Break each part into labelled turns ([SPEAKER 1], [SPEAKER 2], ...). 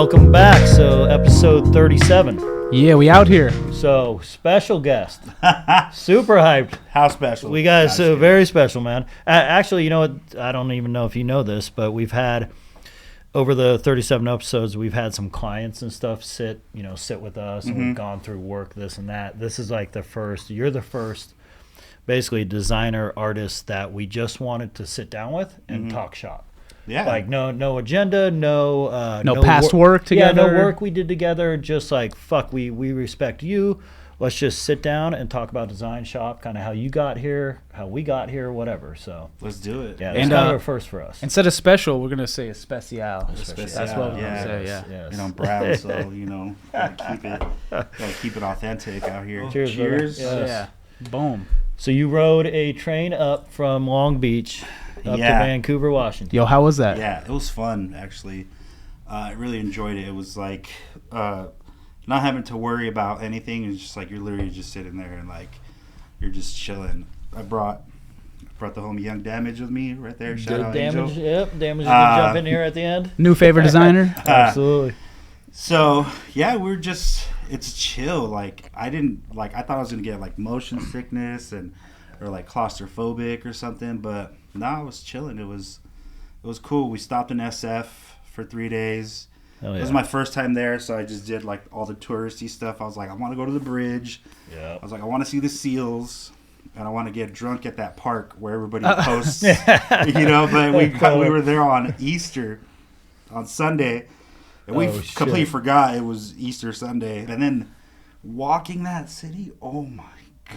[SPEAKER 1] Welcome back. So episode 37.
[SPEAKER 2] Yeah, we out here.
[SPEAKER 1] So special guest. Super hyped.
[SPEAKER 3] How special?
[SPEAKER 1] We got very special, man. Actually, you know what? I don't even know if you know this, but we've had over the 37 episodes, we've had some clients and stuff sit with us, and we've gone through work, this and that. This is like the first. You're the first, basically, designer artist that we just wanted to sit down with and talk shop.
[SPEAKER 3] Yeah.
[SPEAKER 1] Like no agenda, no
[SPEAKER 2] past work together.
[SPEAKER 1] Yeah, no work we did together. Just like, fuck, we respect you. Let's just sit down and talk about design shop, kind of how you got here, how we got here, whatever. So
[SPEAKER 3] let's do it.
[SPEAKER 1] Yeah, that's kind of a first for us.
[SPEAKER 2] Instead of special, we're gonna say especial.
[SPEAKER 1] That's
[SPEAKER 2] what we're gonna say. Yeah.
[SPEAKER 1] Yes.
[SPEAKER 3] You know, I'm proud, so gotta keep it authentic out here.
[SPEAKER 1] Cheers.
[SPEAKER 2] Yes. Yeah. Boom.
[SPEAKER 1] So you rode a train up from Long Beach up to Vancouver, Washington.
[SPEAKER 2] Yo, how was that?
[SPEAKER 3] Yeah, it was fun, actually. I really enjoyed it. It was like not having to worry about anything. It's just like you're literally just sitting there and like you're just chilling. I brought the homie Young Damage with me right there. Shout out
[SPEAKER 1] Damage.
[SPEAKER 3] Angel.
[SPEAKER 1] Yep, Damage is gonna jump in here at the end.
[SPEAKER 2] New favorite designer?
[SPEAKER 1] Absolutely.
[SPEAKER 3] So yeah, it's chill. Like I thought I was gonna get like motion sickness or like claustrophobic or something, but no, I was chilling. It was cool. We stopped in SF for 3 days.
[SPEAKER 1] Oh, yeah.
[SPEAKER 3] It was my first time there, so I just did like all the touristy stuff. I was like, I want to go to the bridge.
[SPEAKER 1] Yeah.
[SPEAKER 3] I was like, I want to see the seals, and I want to get drunk at that park where everybody posts. But we were there on Easter, on Sunday, and we completely forgot it was Easter Sunday. And then walking that city, oh my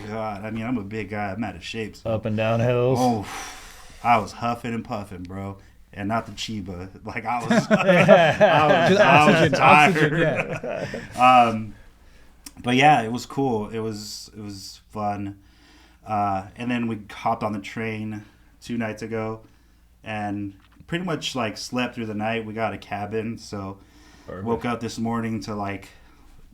[SPEAKER 3] God! I mean, I'm a big guy. I'm out of shape. So.
[SPEAKER 1] Up and down hills.
[SPEAKER 3] Oh, I was huffing and puffing, bro. And not the Chiba. Like, I was tired. But yeah, it was cool. It was fun. And then we hopped on the train 2 nights ago and pretty much like slept through the night. We got a cabin, so woke up this morning to like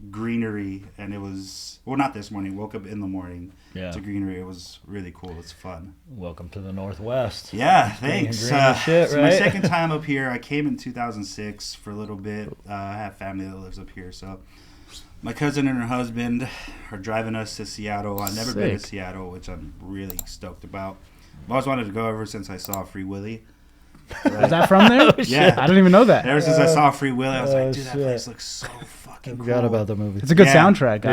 [SPEAKER 3] greenery, and it was not this morning. Woke up in the morning to greenery. It was really cool. It's fun.
[SPEAKER 1] Welcome to the Northwest.
[SPEAKER 3] Yeah, thanks.
[SPEAKER 1] Shit,
[SPEAKER 3] so
[SPEAKER 1] right?
[SPEAKER 3] My second time up here. I came in 2006 for a little bit. I have family that lives up here, so my cousin and her husband are driving us to Seattle. I've never been to Seattle, which I'm really stoked about. I've always wanted to go ever since I saw Free Willy.
[SPEAKER 2] Right? Is that from there?
[SPEAKER 3] Yeah,
[SPEAKER 2] I didn't even know that.
[SPEAKER 3] Ever since I saw Free Willy, I was like, dude, that place looks so fucking cool. I forgot
[SPEAKER 1] about the movie.
[SPEAKER 2] It's a good soundtrack,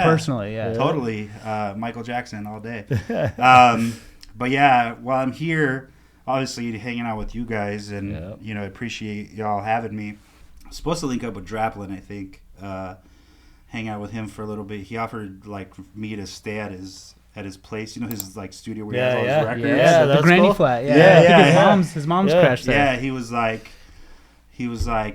[SPEAKER 2] personally. Yeah,
[SPEAKER 3] totally. Michael Jackson all day. But yeah, while I'm here, obviously hanging out with you guys, and I appreciate y'all having me. I'm supposed to link up with Draplin, I think. Hang out with him for a little bit. He offered like me to stay at his place, his like studio where he has all his records.
[SPEAKER 1] Yeah,
[SPEAKER 2] the granny
[SPEAKER 1] cool.
[SPEAKER 2] flat. I think his mom's crashed there.
[SPEAKER 3] Yeah, he was like,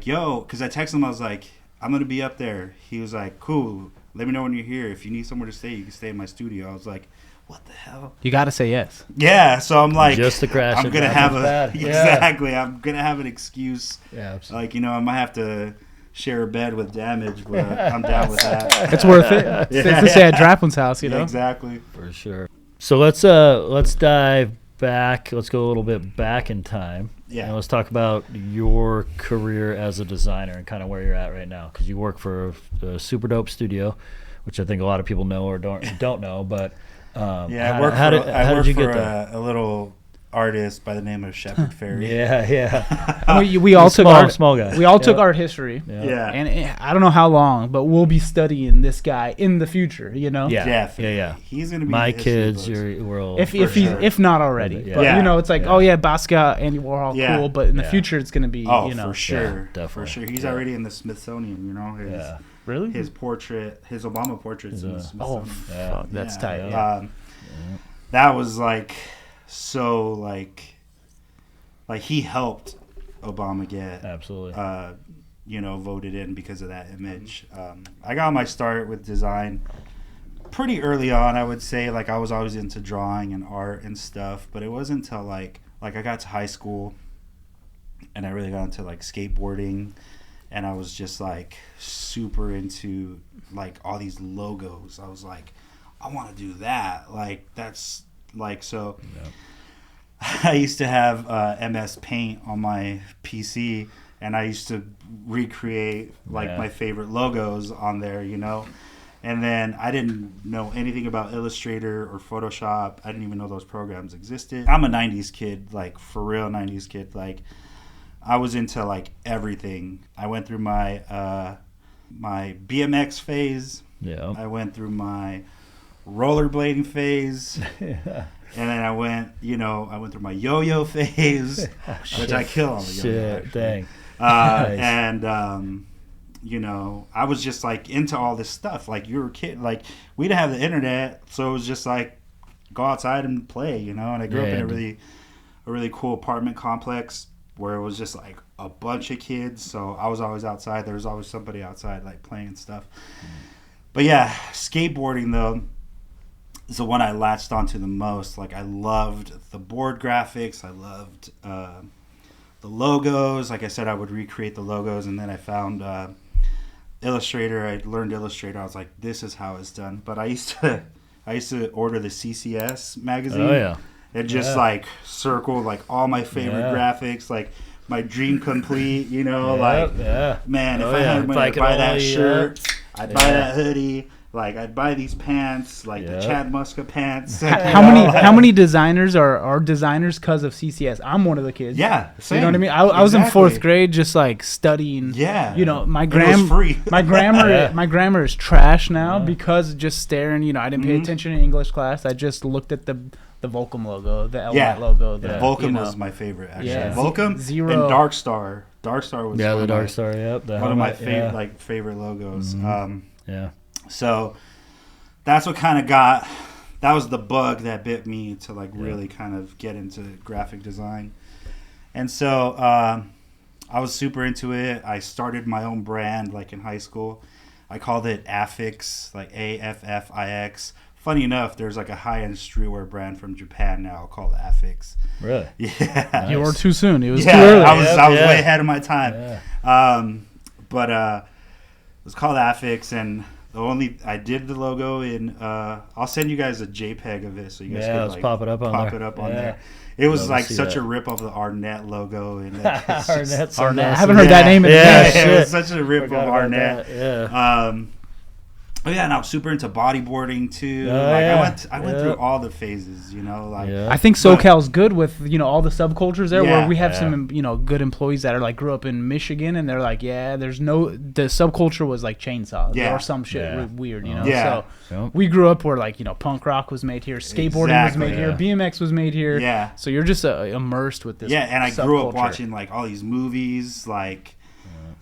[SPEAKER 3] yo, because I texted him, I was like, I'm gonna be up there. He was like, cool. Let me know when you're here. If you need somewhere to stay, you can stay in my studio. I was like, what the hell?
[SPEAKER 2] You gotta say yes.
[SPEAKER 3] Yeah, so I'm like,
[SPEAKER 1] just to crash.
[SPEAKER 3] I'm gonna have exactly. I'm gonna have an excuse.
[SPEAKER 1] Yeah, absolutely.
[SPEAKER 3] Like I might have to share a bed with Damage, but I'm down with that.
[SPEAKER 2] It's worth it. Let's stay at Draplin's house,
[SPEAKER 3] Yeah, exactly.
[SPEAKER 1] For sure. So let's dive back. Let's go a little bit back in time.
[SPEAKER 3] Yeah.
[SPEAKER 1] And let's talk about your career as a designer and kind of where you're at right now, because you work for a super dope studio, which I think a lot of people know or don't know. But
[SPEAKER 3] I work for a little artist by the name of Shepard Fairey.
[SPEAKER 2] We all took
[SPEAKER 1] small guy.
[SPEAKER 2] We all took art history.
[SPEAKER 3] Yeah.
[SPEAKER 2] And I don't know how long, but we'll be studying this guy in the future.
[SPEAKER 3] Yeah. He's gonna be
[SPEAKER 1] my kids. We're all
[SPEAKER 2] if not already.
[SPEAKER 1] Yeah.
[SPEAKER 2] But it's like Basquiat, Andy Warhol, cool. But in the future, it's gonna be
[SPEAKER 3] for sure,
[SPEAKER 1] definitely.
[SPEAKER 3] For sure. He's already in the Smithsonian.
[SPEAKER 2] Really?
[SPEAKER 3] His Obama portrait's in the Smithsonian.
[SPEAKER 2] Fuck, that's tight.
[SPEAKER 3] That was like. So like he helped Obama get
[SPEAKER 1] absolutely
[SPEAKER 3] voted in because of that image. I got my start with design pretty early on. I would say like I was always into drawing and art and stuff, but it wasn't until like I got to high school and I really got into like skateboarding, and I was just like super into like all these logos. I was like, I want to do that. Like that's like so. Yeah. I used to have MS Paint on my PC, and I used to recreate like my favorite logos on there, you know. And then I didn't know anything about Illustrator or Photoshop. I didn't even know those programs existed. I'm a 90s kid, like for real 90s kid. Like I was into like everything. I went through my my BMX phase.
[SPEAKER 1] Yeah.
[SPEAKER 3] I went through my rollerblading phase. And then I went through my yo-yo phase, which I kill on the yo-yo.
[SPEAKER 1] Shit, dang.
[SPEAKER 3] Nice. And you know, I was just like into all this stuff. Like you were a kid, like we didn't have the internet, so it was just like go outside and play, you know. And I grew up in a really cool apartment complex where it was just like a bunch of kids. So I was always outside. There was always somebody outside like playing and stuff. But yeah, skateboarding though is the one I latched onto the most. Like I loved the board graphics. I loved the logos. Like I said, I would recreate the logos, and then I found Illustrator. I learned Illustrator. I was like, this is how it's done. But I used to order the CCS magazine.
[SPEAKER 1] Oh yeah.
[SPEAKER 3] And just like circle like all my favorite graphics, like my dream complete, you know, man, if I had money, I'd buy that shirt, I'd buy that hoodie, like I'd buy these pants, like the Chad Muska pants.
[SPEAKER 2] How many designers are designers because of CCS? I'm one of the kids.
[SPEAKER 3] Yeah, same.
[SPEAKER 2] You know what I mean? I was in 4th grade, just like studying.
[SPEAKER 3] Yeah,
[SPEAKER 2] you know, my
[SPEAKER 3] it was free.
[SPEAKER 2] my grammar is trash now because just staring. You know, I didn't pay attention in English class. I just looked at the Volcom logo, the Elliot logo.
[SPEAKER 3] Volcom was my favorite actually.
[SPEAKER 2] Yeah.
[SPEAKER 3] Volcom
[SPEAKER 2] Zero.
[SPEAKER 3] and Dark Star. Dark Star was
[SPEAKER 1] the Dark Star. Yep,
[SPEAKER 3] one of my favorite logos.
[SPEAKER 1] Yeah.
[SPEAKER 3] So that's what kind of that was the bug that bit me to like really kind of get into graphic design. And so I was super into it. I started my own brand like in high school. I called it Affix, like AFFIX. Funny enough, there's like a high-end streetwear brand from Japan now called Affix.
[SPEAKER 1] Really?
[SPEAKER 3] Yeah.
[SPEAKER 1] Nice.
[SPEAKER 2] You were too soon. It was too early.
[SPEAKER 3] I was way ahead of my time. Yeah. But it was called Affix, and I did the logo in. I'll send you guys a JPEG of it so you guys can like
[SPEAKER 1] pop it up on there.
[SPEAKER 3] It was like such a rip of the Arnett logo. And
[SPEAKER 1] Arnett.
[SPEAKER 2] I haven't heard that name in years.
[SPEAKER 3] It was such a rip of Arnett.
[SPEAKER 1] Yeah.
[SPEAKER 3] And I was super into bodyboarding too. I went through all the phases, you know. Like
[SPEAKER 2] I think SoCal's good with all the subcultures there. Where we have some good employees that are like grew up in Michigan, and they're like, the subculture was like chainsaws or some shit weird, you know. So we grew up where like punk rock was made here, skateboarding was made here, BMX was made here.
[SPEAKER 3] Yeah.
[SPEAKER 2] So you're just immersed with this.
[SPEAKER 3] Yeah, and I grew up watching like all these movies, like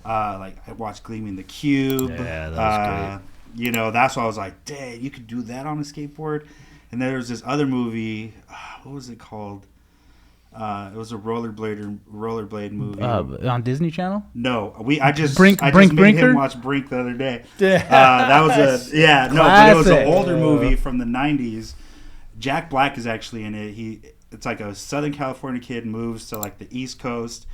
[SPEAKER 3] I watched Gleaming the Cube.
[SPEAKER 1] Yeah, that was great.
[SPEAKER 3] You know, that's why I was like, dang, you could do that on a skateboard. And there was this other movie, what was it called? It was a rollerblade movie.
[SPEAKER 2] On Disney Channel?
[SPEAKER 3] No, I just
[SPEAKER 2] made
[SPEAKER 3] him watch Brink the other day. That was but it was an older movie from the 90s. Jack Black is actually in it. It's like a Southern California kid moves to like the East Coast,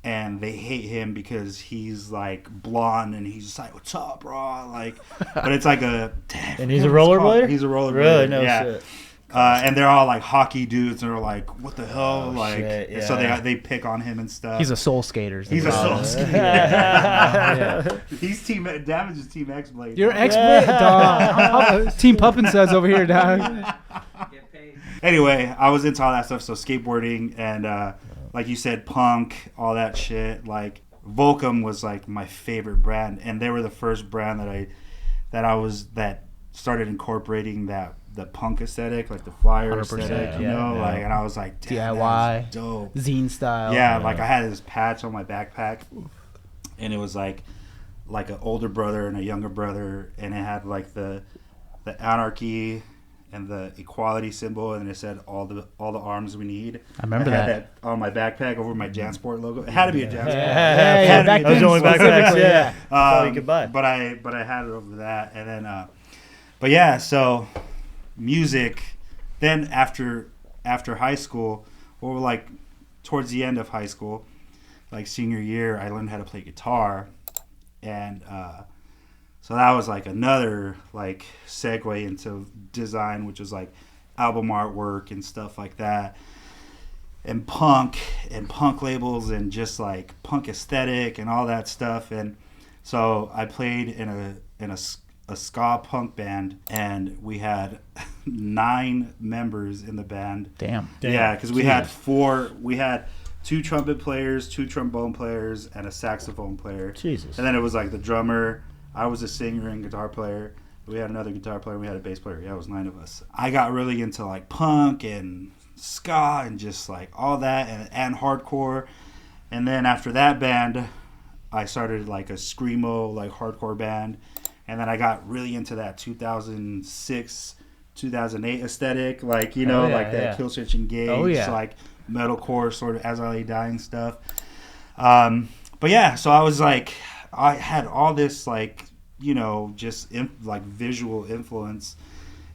[SPEAKER 3] and they hate him because he's like blonde, and he's just like, "What's up, bro?" Like, but it's like
[SPEAKER 1] and he's a rollerblader.
[SPEAKER 3] He's a rollerblader.
[SPEAKER 1] Really? No shit.
[SPEAKER 3] And they're all like hockey dudes, and they're like, "What the hell?"
[SPEAKER 1] Shit,
[SPEAKER 3] so they pick on him and stuff.
[SPEAKER 2] He's a soul skater.
[SPEAKER 3] He's a soul skater. He's Damage's Team X Blade.
[SPEAKER 2] You're X Blade, dog. Team Puppin says over here, dog.
[SPEAKER 3] Anyway, I was into all that stuff. So skateboarding and. Like you said, punk, all that shit. Like Volcom was like my favorite brand, and they were the first brand that started incorporating the punk aesthetic, like the flyer aesthetic, like. And I was like, damn,
[SPEAKER 2] DIY,
[SPEAKER 3] dope,
[SPEAKER 2] zine style.
[SPEAKER 3] Yeah, like I had this patch on my backpack, and it was like an older brother and a younger brother, and it had like the anarchy and the equality symbol, and it said all the arms we need.
[SPEAKER 2] I remember that
[SPEAKER 3] on my backpack over my JanSport logo. It had to be a JanSport.
[SPEAKER 2] Yeah.
[SPEAKER 1] Back then, only backpacks. Yeah, that's all you could buy.
[SPEAKER 3] But I had it over that, and then, so music. Then after high school, or like towards the end of high school, like senior year, I learned how to play guitar, and. So that was like another like segue into design, which was like album artwork and stuff like that. and punk labels and just like punk aesthetic and all that stuff. And so I played in a ska punk band, and we had 9 members in the band.
[SPEAKER 2] Damn.
[SPEAKER 3] Yeah, because we had 2 trumpet players, 2 trombone players, and a saxophone player.
[SPEAKER 1] Jesus.
[SPEAKER 3] And then it was like the drummer. I was a singer and guitar player. We had another guitar player. We had a bass player. Yeah, it was 9 of us. I got really into like punk and ska and just like all that and hardcore. And then after that band, I started like a screamo, like hardcore band. And then I got really into that 2006, 2008 aesthetic, like, you know, that Kill Switch Engage, like metalcore sort of As I Lay Dying stuff. But yeah, so I was like, I had all this like, you know, just like visual influence.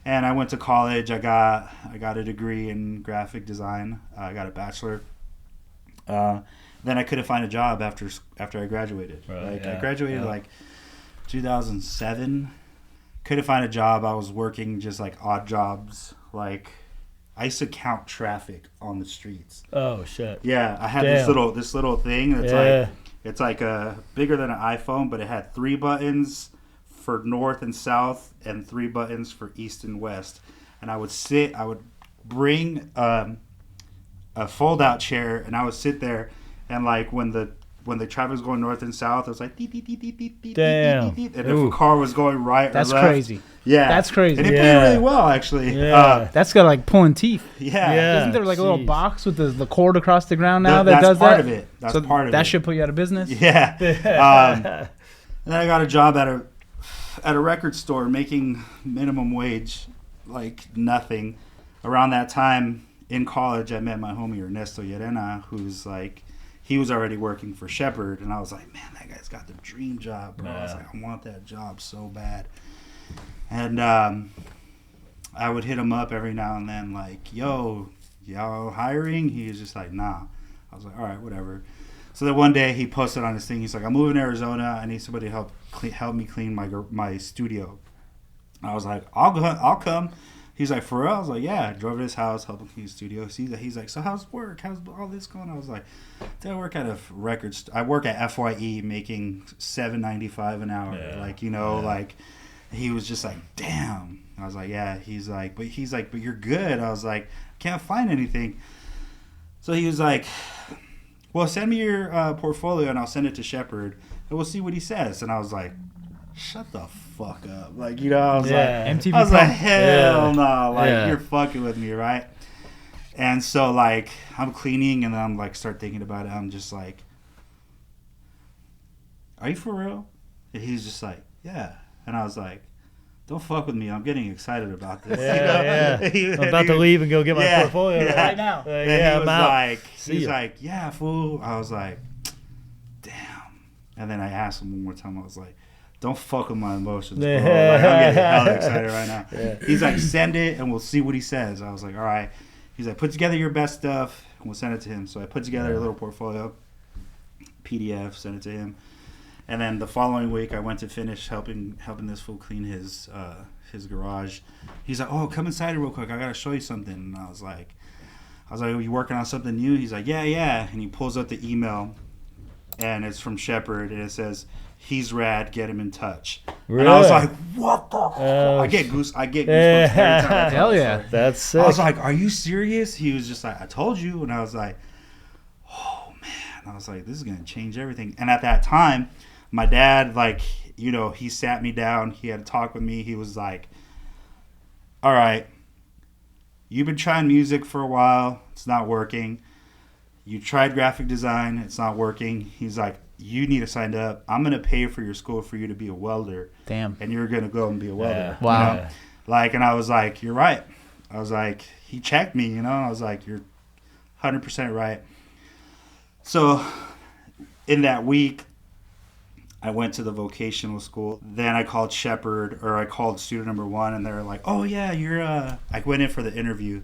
[SPEAKER 3] And I went to college. I got a degree in graphic design. I got a bachelor. Then I couldn't find a job after I graduated. Right, I graduated like 2007. Couldn't find a job. I was working just like odd jobs. Like I used to count traffic on the streets.
[SPEAKER 1] Oh shit.
[SPEAKER 3] Yeah, I had this little thing that's it's like bigger than an iPhone, but it had 3 buttons for north and south and 3 buttons for east and west. And I would bring a fold out chair, and I would sit there, and like when the traffic was going north and south, it was like deep, deep, deep, deep, deep, deep,
[SPEAKER 1] damn.
[SPEAKER 3] deep, deep. And if a car was going right or left,
[SPEAKER 2] crazy.
[SPEAKER 3] Yeah,
[SPEAKER 2] that's crazy.
[SPEAKER 3] And it played really well, actually.
[SPEAKER 1] Yeah.
[SPEAKER 2] That's got like pulling teeth.
[SPEAKER 3] Yeah.
[SPEAKER 2] Isn't there like a little box with the cord across the ground now that
[SPEAKER 3] that's
[SPEAKER 2] does
[SPEAKER 3] part
[SPEAKER 2] that?
[SPEAKER 3] of it. That's part of it.
[SPEAKER 2] That should put you out of business.
[SPEAKER 3] Yeah. And then I got a job at a record store making minimum wage, like nothing. Around that time in college, I met my homie Ernesto Llerena, who's like, he was already working for Shepard, and I was like, man, that guy's got the dream job, bro. I was like, I want that job so bad. And I would hit him up every now and then, like, yo, y'all hiring? He was just like, nah. I was like, all right, whatever. So then one day he posted on his thing, he's like, I'm moving to Arizona. I need somebody to help me clean my studio. I was like, I'll come. He's like, for real? I was like, yeah. I drove to his house, helped him clean his studio. He's like, so how's work? How's all this going? I was like, I work at a I work at FYE making $7.95 an hour. Yeah. Like, you know, like, he was just like, damn. I was like, yeah. He's like, but you're good. I was like, can't find anything. So he was like, well, send me your portfolio and I'll send it to Shepard and we'll see what he says. And I was like, shut the fuck up. Like, you know, I was
[SPEAKER 2] MTV
[SPEAKER 3] like, hell no. Like, you're fucking with me, right? And so, like, I'm cleaning and then I'm like, start thinking about it. I'm just like, are you for real? And he's just like, yeah. And I was like, don't fuck with me. I'm getting excited about this.
[SPEAKER 1] I'm about to leave and go get my portfolio
[SPEAKER 2] right now.
[SPEAKER 3] He was like, yeah, fool. I was like, damn. And then I asked him one more time. I was like, don't fuck with my emotions, bro. Like, I'm getting hella excited right now. Yeah. He's like, send it and we'll see what he says. I was like, all right. He's like, put together your best stuff and we'll send it to him. So I put together a little portfolio, PDF, sent it to him. And then the following week, I went to finish helping this fool clean his garage. He's like, "Oh, come inside real quick. I gotta show you something." And I was like, "Are you working on something new?" He's like, "Yeah." And he pulls up the email, and it's from Shepard, and it says, "He's rad. Get him in touch." Really? And I was like, "What the?" I get goosebumps every time.
[SPEAKER 2] Hell yeah,
[SPEAKER 1] that's sick.
[SPEAKER 3] I was like, "Are you serious?" He was just like, "I told you," and I was like, "Oh man!" I was like, "This is gonna change everything." And at that time, my dad, like, you know, he sat me down. He had a talk with me. He was like, all right, you've been trying music for a while. It's not working. You tried graphic design. It's not working. He's like, you need to sign up. I'm going to pay for your school for you to be a welder.
[SPEAKER 2] Damn.
[SPEAKER 3] And you're going to go and be a welder.
[SPEAKER 2] Wow.
[SPEAKER 3] You know? Like, and I was like, you're right. I was like, he checked me, you know. I was like, you're 100% right. So in that week, I went to the vocational school. Then I called Shepard, or I called student number 1, and they were like, oh, yeah, you're... I went in for the interview,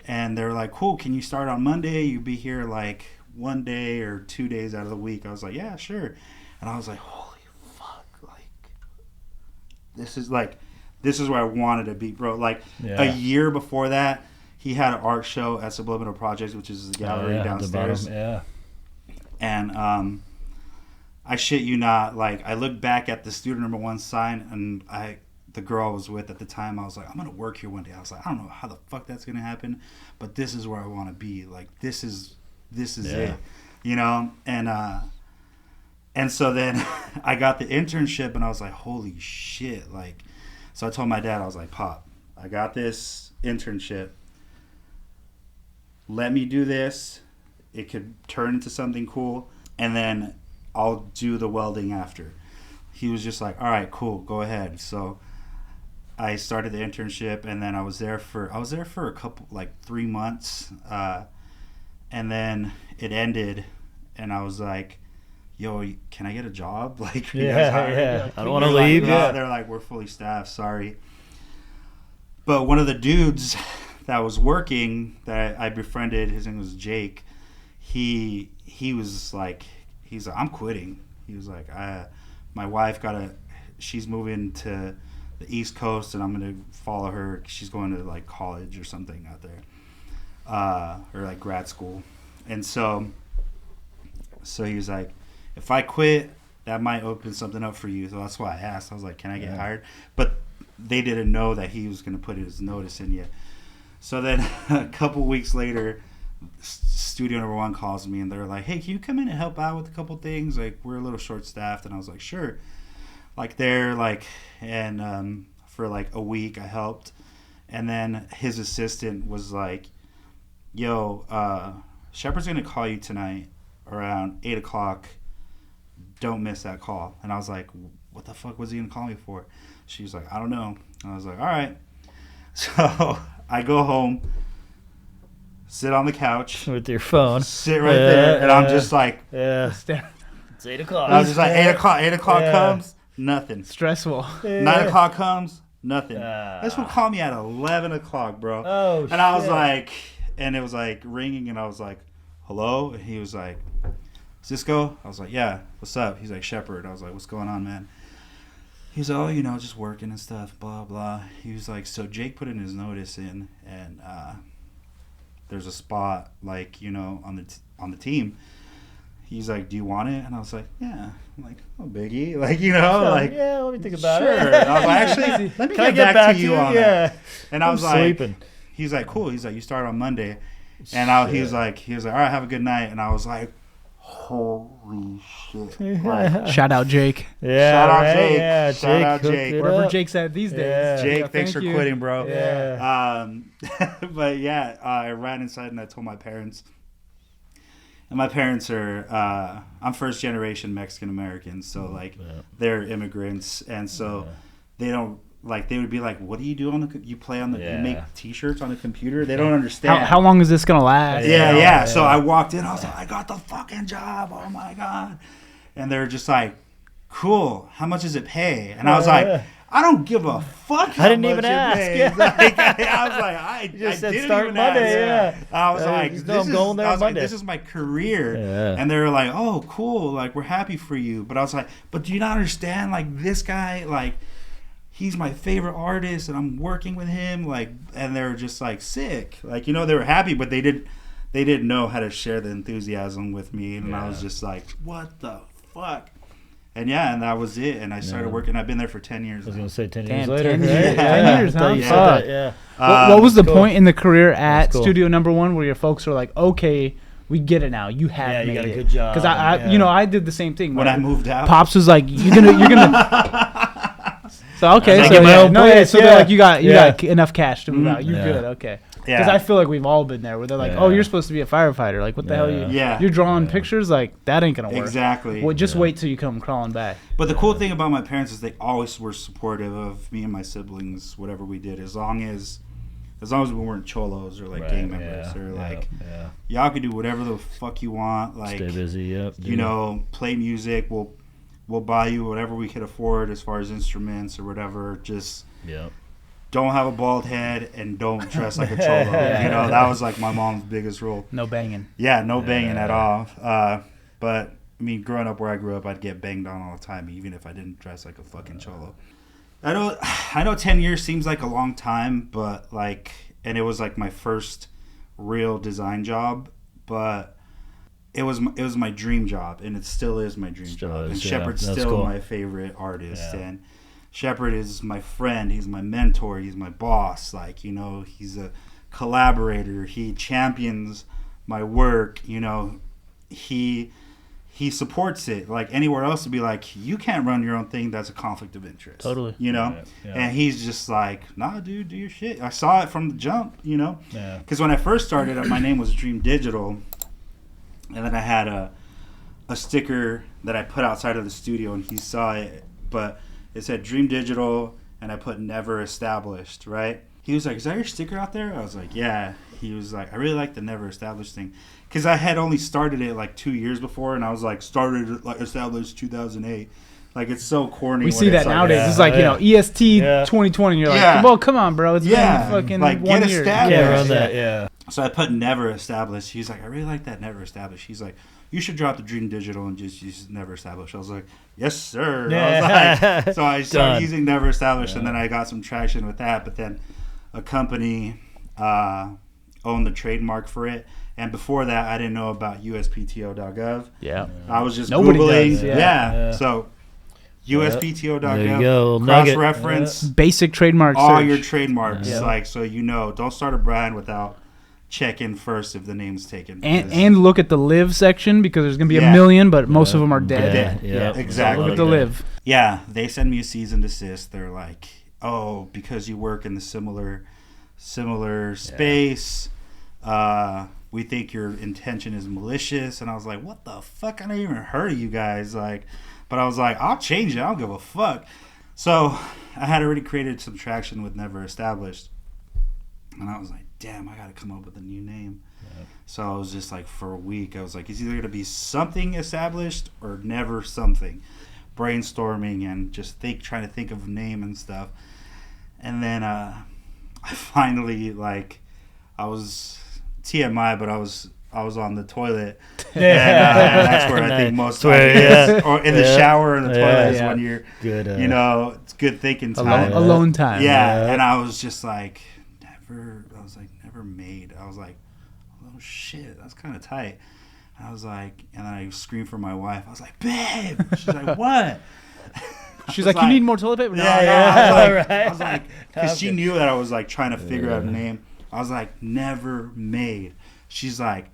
[SPEAKER 3] and they were like, cool, can you start on Monday? You'll be here, like, 1 day or 2 days out of the week. I was like, yeah, sure. And I was like, holy fuck, like, this is where I wanted to be, bro. Like, a year before that, he had an art show at Subliminal Projects, which is the gallery downstairs.
[SPEAKER 1] Yeah.
[SPEAKER 3] And I shit you not, like, I looked back at the student number 1 sign, and the girl I was with at the time, I was like, I'm gonna work here one day. I was like, I don't know how the fuck that's gonna happen, but this is where I want to be. Like, this is it, you know. And so then I got the internship, and I was like, holy shit. Like, so I told my dad, I was like, Pop, I got this internship. Let me do this. It could turn into something cool, and then I'll do the welding after. He was just like, all right, cool, go ahead. So I started the internship, and then I was there for a couple, like 3 months, and then it ended, and I was like, yo, can I get a job? Like,
[SPEAKER 1] I don't want to leave.
[SPEAKER 3] Like, no, they're like, we're fully staffed, sorry. But one of the dudes that was working that I befriended, his name was Jake, he was like, he's like, I'm quitting. He was like, my wife she's moving to the East Coast, and I'm going to follow her. She's going to like college or something out there, or like grad school. And so he was like, if I quit, that might open something up for you. So that's why I asked. I was like, can I get hired? But they didn't know that he was going to put his notice in yet. So then a couple weeks later, studio number 1 calls me, and they're like, hey, can you come in and help out with a couple things? Like, we're a little short-staffed. And I was like, sure. Like, they're like, and for like a week I helped. And then his assistant was like, yo, Shepard's going to call you tonight around 8 o'clock. Don't miss that call. And I was like, what the fuck was he going to call me for? She was like, I don't know. And I was like, all right. So I go home, sit on the couch.
[SPEAKER 1] With your phone.
[SPEAKER 3] Sit right there. And I'm just like.
[SPEAKER 1] It's 8 o'clock.
[SPEAKER 3] I was just like, 8 o'clock. 8 o'clock comes, nothing.
[SPEAKER 2] Stressful.
[SPEAKER 3] 9 o'clock comes, nothing. This would call me at 11 o'clock, bro.
[SPEAKER 1] Oh, shit.
[SPEAKER 3] And I was like, and it was like ringing, and I was like, hello? And he was like, Cisco? I was like, yeah, what's up? He's like, Shepard. I was like, what's going on, man? He was like, oh, you know, just working and stuff, blah, blah. He was like, so Jake put in his notice in, and there's a spot, like, you know, on the team. He's like, do you want it? And I was like, yeah. I'm like, oh, biggie. Like, you know, like.
[SPEAKER 1] Yeah, let me think about
[SPEAKER 3] it. Sure. I was like, actually, let me get back to you on that. And I was like, he's like, cool. He's like, you start on Monday. And he was like, all right, have a good night. And I was like, holy shit. Like,
[SPEAKER 2] shout out Jake.
[SPEAKER 1] Yeah.
[SPEAKER 3] Shout out Jake.
[SPEAKER 1] Yeah,
[SPEAKER 3] shout out Jake.
[SPEAKER 2] Wherever Jake's at these days.
[SPEAKER 3] Jake, thanks for quitting, bro.
[SPEAKER 1] Yeah.
[SPEAKER 3] But yeah, I ran inside and I told my parents. And my parents are, I'm first generation Mexican American, so like they're immigrants, and so they don't, like, they would be like, what do you do you play on you make t-shirts on the computer? They don't understand.
[SPEAKER 2] How long is this going to last?
[SPEAKER 3] Yeah. So I walked in, I was like, I got the fucking job, oh my God. And they're just like, cool, how much does it pay? And I was like, I don't give a fuck.
[SPEAKER 1] I didn't even ask.
[SPEAKER 3] Like, I was like, I
[SPEAKER 1] just
[SPEAKER 3] I
[SPEAKER 1] said
[SPEAKER 3] didn't
[SPEAKER 1] start
[SPEAKER 3] even
[SPEAKER 1] Monday.
[SPEAKER 3] ask.
[SPEAKER 1] Yeah.
[SPEAKER 3] I was like,
[SPEAKER 1] this
[SPEAKER 3] is my career.
[SPEAKER 1] Yeah.
[SPEAKER 3] And they were like, oh, cool. Like, we're happy for you. But I was like, but do you not understand? Like, this guy, like, he's my favorite artist, and I'm working with him. Like, and they were just like sick. Like, you know, they were happy, but they didn't know how to share the enthusiasm with me. And I was just like, what the fuck? And and that was it. And I started working. I've been there for 10 years.
[SPEAKER 1] I was going to say 10
[SPEAKER 2] Damn,
[SPEAKER 1] years later.
[SPEAKER 2] 10 years, 10 years, huh?
[SPEAKER 1] You said that,
[SPEAKER 2] What was the point in the career at Studio Number 1 where your folks were like, okay, we get it now. You have made
[SPEAKER 1] you got
[SPEAKER 2] it.
[SPEAKER 1] a good job.
[SPEAKER 2] Because I did the same thing.
[SPEAKER 3] When I moved out.
[SPEAKER 2] Pops was like, you're gonna. So okay, so they're like, you got enough cash to move out. You're good. Okay. Because I feel like we've all been there where they're like, oh, you're supposed to be a firefighter. Like, what the hell you're drawing pictures? Like, that ain't going to work.
[SPEAKER 3] Exactly.
[SPEAKER 2] Well, just wait till you come crawling back.
[SPEAKER 3] But the cool thing about my parents is they always were supportive of me and my siblings, whatever we did, as long as we weren't cholos or like gang members or like, y'all can do whatever the fuck you want. Like,
[SPEAKER 1] stay busy,
[SPEAKER 3] you know, play music. We'll buy you whatever we could afford as far as instruments or whatever. Just don't have a bald head and don't dress like a cholo. You know, that was like my mom's biggest rule.
[SPEAKER 2] No banging.
[SPEAKER 3] Yeah, no banging at all. But I mean, growing up where I grew up, I'd get banged on all the time, even if I didn't dress like a fucking cholo. I know 10 years seems like a long time, but like and it was like my first real design job, but it was my dream job, and it still is my dream job. And Shepard's still my favorite artist, and Shepard is my friend. He's my mentor. He's my boss. Like, you know, he's a collaborator. He champions my work. You know, he supports it. Like, anywhere else would be like, you can't run your own thing. That's a conflict of interest.
[SPEAKER 2] Totally.
[SPEAKER 3] You know? And he's just like, nah, dude, do your shit. I saw it from the jump, you know? Because when I first started, my name was Dream Digital. And then I had a sticker that I put outside of the studio, and he saw it. But it said Dream Digital, and I put Never Established, right? He was like, is that your sticker out there? I was like, yeah. He was like, I really like the Never Established thing. Because I had only started it like 2 years before, and I was like, started like established 2008. Like, it's so corny.
[SPEAKER 2] We see that like, nowadays. It's like, you know, EST 2020, and you're like, well, come on, bro. It's been fucking
[SPEAKER 3] like,
[SPEAKER 2] 1 year.
[SPEAKER 3] Yeah,
[SPEAKER 1] around that,
[SPEAKER 3] So I put Never Established. He's like, I really like that Never Established. He's like, you should drop the Dream Digital and just use Never Established. I was like, yes, sir. I was like, so I started using Never Established, and then I got some traction with that. But then a company owned the trademark for it. And before that, I didn't know about USPTO.gov. I was just Googling. Does, So USPTO.gov, cross-reference.
[SPEAKER 2] Basic trademarks.
[SPEAKER 3] All your trademarks. Like, so you know, don't start a brand without checking first if the name's taken.
[SPEAKER 2] And look at the live section, because there's going to be a million, but most of them are dead.
[SPEAKER 3] Exactly.
[SPEAKER 2] So look at the live.
[SPEAKER 3] Yeah, they send me a cease and desist. They're like, oh, because you work in the similar space, we think your intention is malicious. And I was like, what the fuck? I never even heard of you guys. Like, but I was like, I'll change it. I don't give a fuck. So I had already created some traction with Never Established. And I was like, damn, I got to come up with a new name. So I was just like, for a week, I was like, it's either going to be something established or never something. Brainstorming and just trying to think of a name and stuff. And then I finally, like, I was TMI, but I was on the toilet. And that's where I think most time is. Or in the shower or in the toilet is when you're, you know, it's good thinking time.
[SPEAKER 2] Alone time.
[SPEAKER 3] Yeah. And I was just like, Nevermade. I was like, oh shit, that's kind of tight. And I was like, and then I screamed for my wife. I was like, babe. She's like, what?
[SPEAKER 2] She's like, you need more toilet paper?
[SPEAKER 3] I was like, because she knew that I was like trying to figure out a name. I was like, Nevermade. She's like,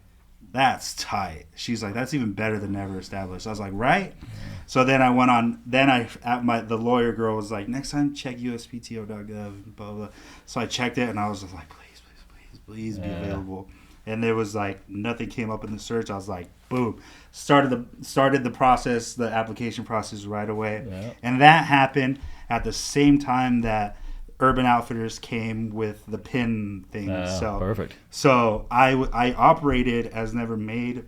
[SPEAKER 3] that's tight. She's like, that's even better than Never Established. I was like, right? So then I went on. Then the lawyer girl was like, next time check USPTO.gov. Blah blah. So I checked it, and I was just like, please be available. And there was like nothing came up in the search. I was like, boom, started the process, the application process right away. And that happened at the same time that Urban Outfitters came with the pin thing. So
[SPEAKER 1] perfect.
[SPEAKER 3] So I operated as Nevermade,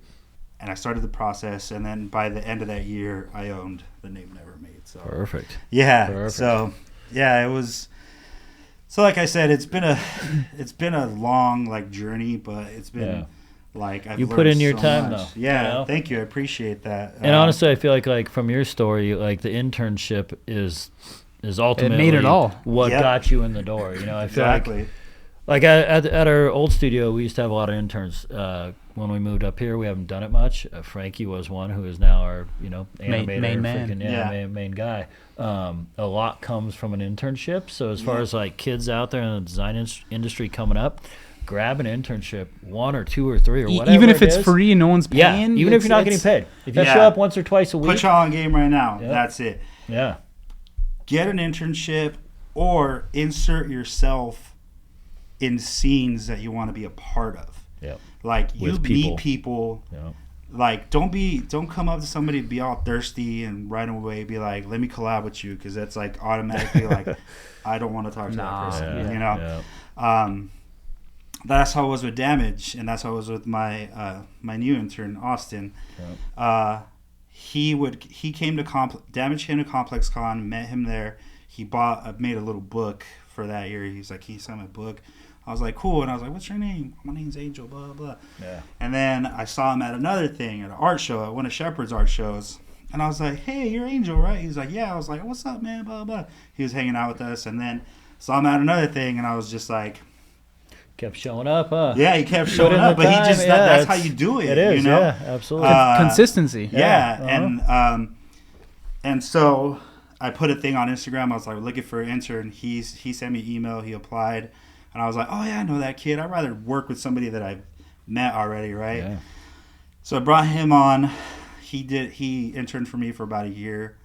[SPEAKER 3] and I started the process, and then by the end of that year, I owned the name Nevermade. So
[SPEAKER 1] perfect.
[SPEAKER 3] Yeah.
[SPEAKER 1] Perfect.
[SPEAKER 3] So yeah, it was. So like I said, it's been a long like journey, but it's been like I've
[SPEAKER 1] you put in your
[SPEAKER 3] so
[SPEAKER 1] time
[SPEAKER 3] much.
[SPEAKER 1] though.
[SPEAKER 3] Yeah,
[SPEAKER 1] you know?
[SPEAKER 3] Thank you. I appreciate that.
[SPEAKER 1] And honestly, I feel like from your story, like the internship is ultimately
[SPEAKER 2] it made it all.
[SPEAKER 1] What got you in the door. You know, I feel
[SPEAKER 3] exactly.
[SPEAKER 1] like at our old studio, we used to have a lot of interns. When we moved up here, we haven't done it much. Frankie was one who is now our animator,
[SPEAKER 2] main man.
[SPEAKER 1] main guy. A lot comes from an internship. So as far as like kids out there in the design industry coming up, grab an internship, 1 or 2 or 3 or whatever.
[SPEAKER 2] Even if it's free and no one's paying.
[SPEAKER 1] Even if you're not getting paid. If you show up once or twice a week,
[SPEAKER 3] put y'all on game right now. That's it.
[SPEAKER 1] Yeah.
[SPEAKER 3] Get an internship or insert yourself in scenes that you want to be a part of.
[SPEAKER 1] Yeah.
[SPEAKER 3] Like you meet people.
[SPEAKER 1] Yeah.
[SPEAKER 3] Like don't come up to somebody and be all thirsty and right away be like, let me collab with you, because that's like automatically like I don't want to talk to that person. You know. Yeah. That's how it was with Damage, and that's how it was with my my new intern Austin. Yeah. He came to Damage came to Complex Con, met him there. He made a little book for that year. He's like, can you sign my book? I was like, cool. And I was like, what's your name? My name's Angel, blah, blah. Yeah. And then I saw him at another thing, at an art show, at one of Shepard's art shows. And I was like, hey, you're Angel, right? He's like, yeah. I was like, what's up, man? Blah, blah. He was hanging out with us. And then saw him at another thing, and I was just like,
[SPEAKER 1] Kept showing up, huh?
[SPEAKER 3] Yeah, he kept showing up, but he just that's how you do it.
[SPEAKER 1] It is,
[SPEAKER 3] you know?
[SPEAKER 1] yeah, absolutely.
[SPEAKER 2] Consistency.
[SPEAKER 3] Yeah, and so I put a thing on Instagram. I was like looking for an intern. He sent me an email. He applied, and I was like, oh yeah, I know that kid. I'd rather work with somebody that I've met already, right?
[SPEAKER 1] Yeah.
[SPEAKER 3] So I brought him on. He interned for me for about a year.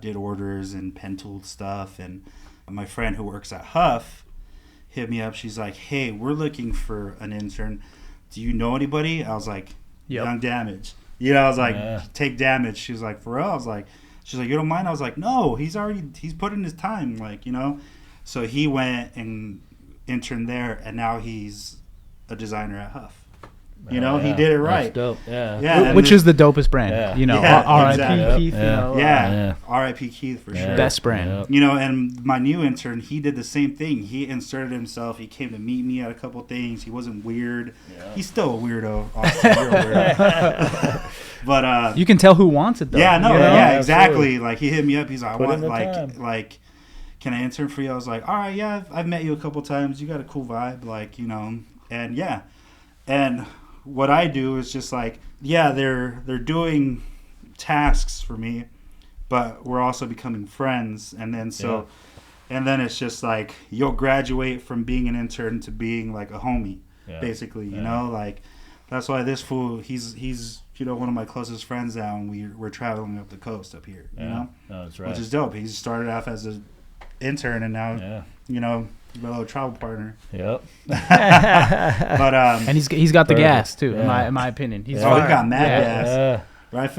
[SPEAKER 3] Did orders and pen tool stuff, and my friend who works at Huff hit me up. She's like, hey, we're looking for an intern. Do you know anybody? I was like, Young Damage. You know, I was like, take Damage. She was like, for real? I was like, she's like, you don't mind? I was like, no, he's put in his time, like, you know. So he went and interned there, and now he's a designer at Huff. You know, he did it right.
[SPEAKER 1] That's dope.
[SPEAKER 2] Yeah. Which is the dopest brand.
[SPEAKER 1] Yeah.
[SPEAKER 2] You know,
[SPEAKER 3] R.I.P.
[SPEAKER 2] Exactly. Keith.
[SPEAKER 3] Yeah.
[SPEAKER 2] You know,
[SPEAKER 3] R.I.P. Keith for sure.
[SPEAKER 2] Best brand.
[SPEAKER 3] You know, and my new intern, he did the same thing. He inserted himself. He came to meet me at a couple things. He wasn't weird. Yeah. He's still a weirdo. Austin, you're a weirdo. But
[SPEAKER 2] you can tell who wants it though.
[SPEAKER 3] Yeah, no,
[SPEAKER 2] you know?
[SPEAKER 3] yeah, exactly. Like he hit me up. He's like, I want
[SPEAKER 1] like,
[SPEAKER 3] can I intern for you? I was like, all right, yeah, I've met you a couple times. You got a cool vibe, like, you know, and yeah, and what I do is just like, yeah, they're doing tasks for me, but we're also becoming friends, and then and then it's just like you'll graduate from being an intern to being like a homie, basically, you know, like that's why this fool, he's you know, one of my closest friends now, and we're traveling up the coast up here, you know,
[SPEAKER 1] that's right,
[SPEAKER 3] which is dope. He started off as an intern, and now you know, my little travel partner.
[SPEAKER 1] Yep.
[SPEAKER 3] But
[SPEAKER 2] and he's got the gas too, in my opinion. He's
[SPEAKER 3] he got mad gas, right,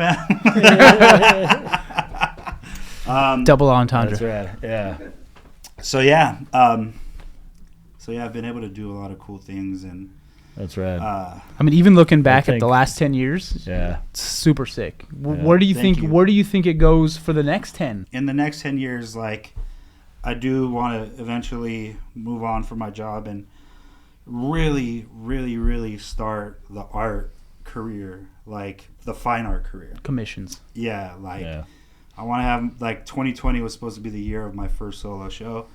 [SPEAKER 3] fam?
[SPEAKER 2] Double entendre.
[SPEAKER 1] That's rad. Yeah.
[SPEAKER 3] So I've been able to do a lot of cool things, and
[SPEAKER 1] that's rad.
[SPEAKER 2] I mean, even looking back at the last 10 years, it's super sick. Where do you think it goes for the next 10?
[SPEAKER 3] In the next 10 years, like, I do want to eventually move on from my job and really, really, really start the art career, like the fine art career.
[SPEAKER 2] Commissions.
[SPEAKER 3] Yeah, like I want to have, like, 2020 was supposed to be the year of my first solo show.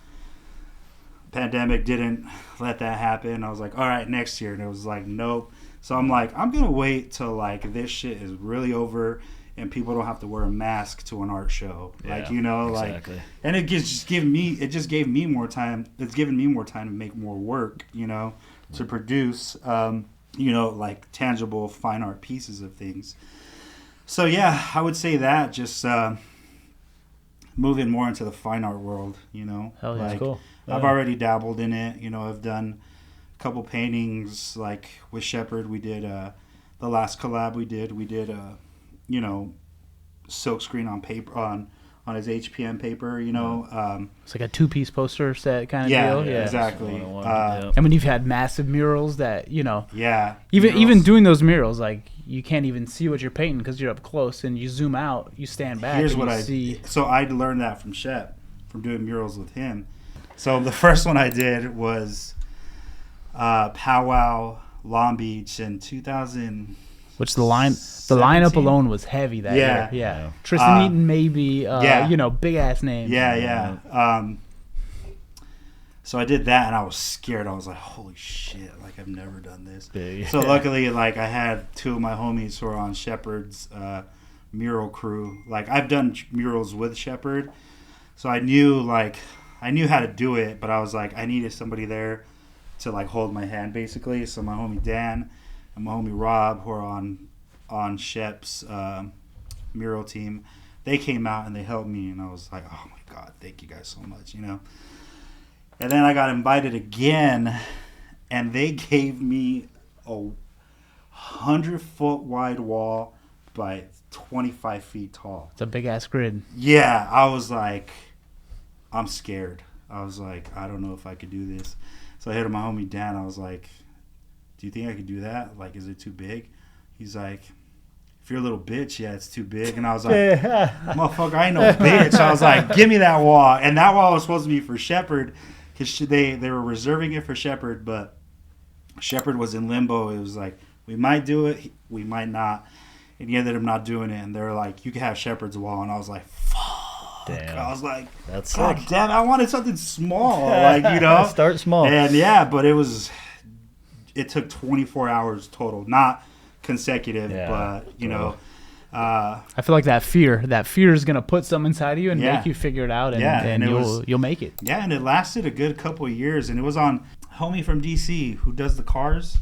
[SPEAKER 3] Pandemic didn't let that happen. I was like, all right, next year. And it was like, nope. So I'm like, I'm going to wait till, like, this shit is really over and people don't have to wear a mask to an art show, like, you know, exactly. Like, and it just gave me more time. It's given me more time to make more work, you know, to produce, you know, like tangible fine art pieces of things. So yeah, I would say that just moving more into the fine art world, you know.
[SPEAKER 1] Hell yeah,
[SPEAKER 3] like,
[SPEAKER 1] that's cool.
[SPEAKER 3] I've already dabbled in it, you know. I've done a couple paintings, like with Shepard. We did the last collab we did. You know, silk screen on paper on his HPM paper, you know.
[SPEAKER 2] It's like a 2-piece poster set kind of deal.
[SPEAKER 3] Yeah, exactly.
[SPEAKER 2] I mean, you've had massive murals that, you know.
[SPEAKER 3] Yeah.
[SPEAKER 2] Even doing those murals, like, you can't even see what you're painting because you're up close, and you zoom out, you stand back.
[SPEAKER 3] Here's what I see. So I learned that from Shep, from doing murals with him. So the first one I did was Pow Wow Long Beach in 2000.
[SPEAKER 2] Which the lineup alone was heavy that year. Yeah. Tristan Eaton, maybe, you know, big ass name.
[SPEAKER 3] Yeah. So I did that, and I was scared. I was like, holy shit, like, I've never done this. Big. So luckily, like, I had two of my homies who are on Shepard's mural crew. Like, I've done murals with Shepard, so I knew how to do it, but I was like, I needed somebody there to, like, hold my hand, basically. So my homie Dan and my homie Rob, who are on Shep's mural team, they came out and they helped me, and I was like, oh my God, thank you guys so much, you know. And then I got invited again, and they gave me a 100-foot wide wall by 25 feet tall.
[SPEAKER 2] It's a big ass grid.
[SPEAKER 3] Yeah, I was like, I'm scared. I was like, I don't know if I could do this. So I hit my homie Dan. I was like, do you think I could do that? Like, is it too big? He's like, if you're a little bitch, yeah, it's too big. And I was like, motherfucker, I ain't no bitch. I was like, give me that wall. And that wall was supposed to be for Shepard, because they were reserving it for Shepard, but Shepard was in limbo. It was like, we might do it, we might not. And he ended up not doing it. And they were like, you can have Shepard's wall. And I was like, fuck. Damn. I was like,
[SPEAKER 1] that's
[SPEAKER 3] God damn, I wanted something small. Like, you know.
[SPEAKER 1] Start small.
[SPEAKER 3] And yeah, but it was it took 24 hours total, not consecutive, but you know.
[SPEAKER 2] I feel like that fear is gonna put something inside of you and make you figure it out, and you'll make it.
[SPEAKER 3] Yeah, and it lasted a good couple of years, and it was on homie from DC who does the cars.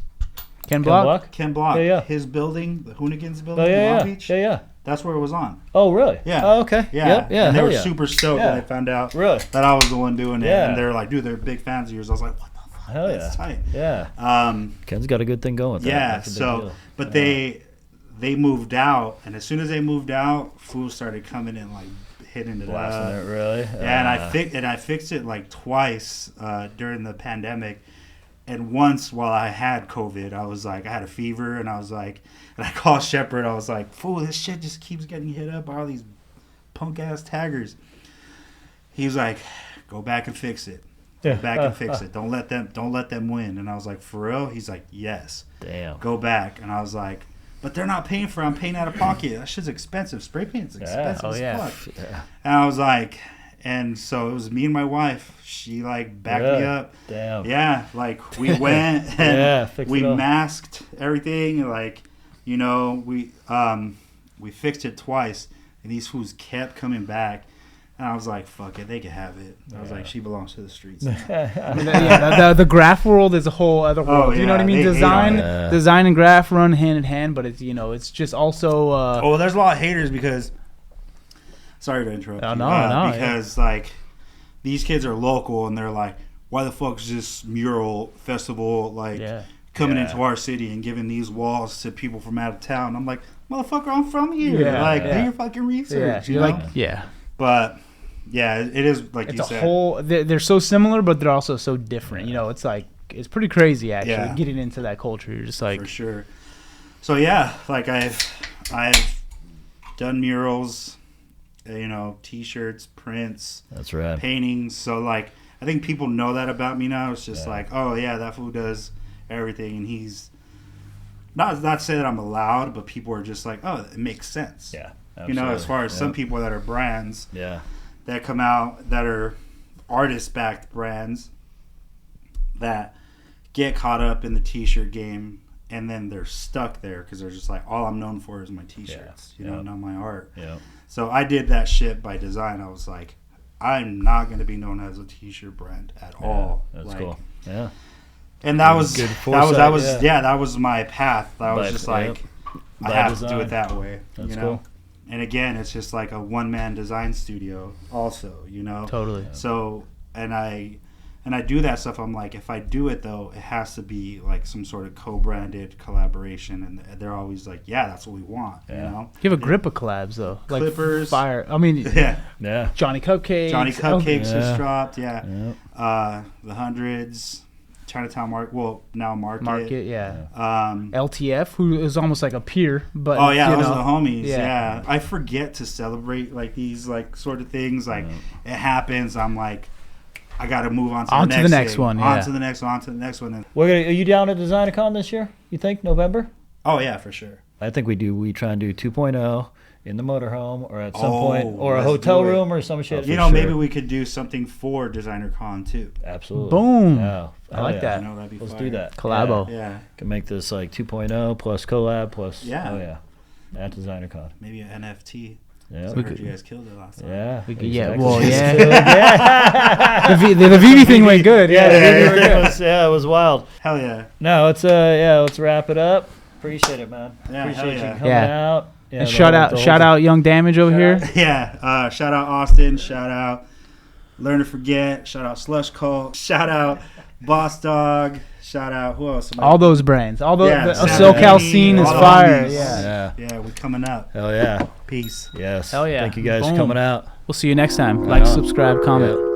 [SPEAKER 2] Ken Block.
[SPEAKER 1] Yeah.
[SPEAKER 3] His building, the Hoonigans building in Long Beach.
[SPEAKER 1] Yeah.
[SPEAKER 3] That's where it was on.
[SPEAKER 1] Oh, really?
[SPEAKER 3] Yeah.
[SPEAKER 1] Oh, okay.
[SPEAKER 3] Yeah.
[SPEAKER 1] Yeah.
[SPEAKER 3] And they were super stoked when they found out that I was the one doing it. And they were like, dude, they're big fans of yours. I was like, what the fuck?
[SPEAKER 1] Hell
[SPEAKER 3] That's tight.
[SPEAKER 1] Yeah. Ken's got a good thing going with that.
[SPEAKER 3] Yeah. So, but they moved out, and as soon as they moved out, fools started coming in like hitting it
[SPEAKER 1] Blasting
[SPEAKER 3] up.
[SPEAKER 1] it, really?
[SPEAKER 3] Yeah, and I fixed it like twice during the pandemic. And once while I had COVID, I was like, I had a fever, and I was like, and I called Shepard. I was like, fool, this shit just keeps getting hit up by all these punk ass taggers. He was like, go back and fix it. Go back and fix it. Don't let them win. And I was like, for real? He's like, yes.
[SPEAKER 1] Damn.
[SPEAKER 3] Go back. And I was like, but they're not paying for it. I'm paying out of pocket. That shit's expensive. Spray paint's expensive as fuck. Yeah. And I was like, and so it was me and my wife. She like backed me up.
[SPEAKER 1] Damn.
[SPEAKER 3] Yeah, like we went and we masked everything. And like, you know, we fixed it twice, and these fools kept coming back. And I was like, fuck it, they can have it. I was like, she belongs to the streets.
[SPEAKER 2] The graph world is a whole other world. You know what I mean? Design and graph run hand in hand, but it's, you know, it's just also.
[SPEAKER 3] There's a lot of haters because. Sorry to interrupt.
[SPEAKER 2] No.
[SPEAKER 3] Because like, these kids are local, and they're like, why the fuck is this mural festival like coming into our city and giving these walls to people from out of town? I'm like, motherfucker, I'm from here. Do your fucking research.
[SPEAKER 2] You're like,
[SPEAKER 3] But yeah, it is like
[SPEAKER 2] it's
[SPEAKER 3] you said.
[SPEAKER 2] They're so similar, but they're also so different. You know, it's like it's pretty crazy actually getting into that culture. You're just like
[SPEAKER 3] for sure. So yeah, like I've done murals, you know, T-shirts, prints.
[SPEAKER 1] That's right.
[SPEAKER 3] Paintings. So like I think people know that about me now. It's just like, oh yeah, that fool does everything, and he's not to say that I'm allowed, but people are just like, oh, it makes sense.
[SPEAKER 1] Yeah. Absolutely.
[SPEAKER 3] You know, as far as some people that are brands that come out that are artist-backed brands that get caught up in the T-shirt game, and then they're stuck there because they're just like, all I'm known for is my T-shirts, you know, not my art. Yeah. So I did that shit by design. I was like, I'm not going to be known as a T-shirt brand at all.
[SPEAKER 1] That's
[SPEAKER 3] like,
[SPEAKER 1] cool. Yeah.
[SPEAKER 3] And that was that was my path. I was just like, I have
[SPEAKER 1] design.
[SPEAKER 3] to do it that way.
[SPEAKER 1] That's
[SPEAKER 3] you know?
[SPEAKER 1] cool.
[SPEAKER 3] And again, it's just like a one-man design studio also, you know?
[SPEAKER 2] Totally.
[SPEAKER 3] So, and I do that stuff. I'm like, if I do it, though, it has to be like some sort of co-branded collaboration. And they're always like, yeah, that's what we want, you know?
[SPEAKER 2] You have a grip of collabs, though.
[SPEAKER 3] Clippers.
[SPEAKER 2] Like Fire. I mean,
[SPEAKER 1] yeah.
[SPEAKER 2] Johnny Cupcakes.
[SPEAKER 3] Just dropped, The Hundreds. Chinatown now Market.
[SPEAKER 2] LTF, who is almost like a peer, but
[SPEAKER 3] those are the homies. Yeah. I forget to celebrate like these like sort of things. Like it happens. I'm like, I got to move on to the next one. On to the next one.
[SPEAKER 1] Are you down at DesignerCon this year? You think November?
[SPEAKER 3] Oh yeah, for sure.
[SPEAKER 1] I think we do. We try and do 2.0 in the motorhome, or at some point, or a hotel room, or some shit.
[SPEAKER 3] You know, maybe we could do something for DesignerCon too.
[SPEAKER 1] Absolutely.
[SPEAKER 2] Boom.
[SPEAKER 1] Yeah.
[SPEAKER 2] I like that.
[SPEAKER 3] You know, that'd be
[SPEAKER 1] Let's
[SPEAKER 3] fire.
[SPEAKER 1] do that.
[SPEAKER 2] Collabo.
[SPEAKER 3] Yeah.
[SPEAKER 1] Can make this like 2.0 plus collab plus.
[SPEAKER 3] Yeah.
[SPEAKER 1] Oh yeah. At DesignerCon.
[SPEAKER 3] Maybe an NFT.
[SPEAKER 1] Yeah.
[SPEAKER 3] So I heard you guys killed it last time.
[SPEAKER 1] Yeah.
[SPEAKER 2] The VV thing went good.
[SPEAKER 1] It was wild.
[SPEAKER 3] Hell yeah.
[SPEAKER 1] No, let's wrap it up. Appreciate it, man.
[SPEAKER 3] Yeah,
[SPEAKER 1] Appreciate you coming out. Yeah,
[SPEAKER 2] and shout out Young Damage over here.
[SPEAKER 3] Yeah. Shout out Austin. Shout out Learn to Forget. Shout out Slush Cult. Shout out Boss Dog. Shout out who else?
[SPEAKER 2] All those brands. All the SoCal scene is fire.
[SPEAKER 3] Yeah, we coming up.
[SPEAKER 1] Hell yeah.
[SPEAKER 3] Peace.
[SPEAKER 1] Yes.
[SPEAKER 2] Hell yeah.
[SPEAKER 1] Thank you guys for coming out.
[SPEAKER 2] We'll see you next time. Like, subscribe, comment.
[SPEAKER 1] Yeah.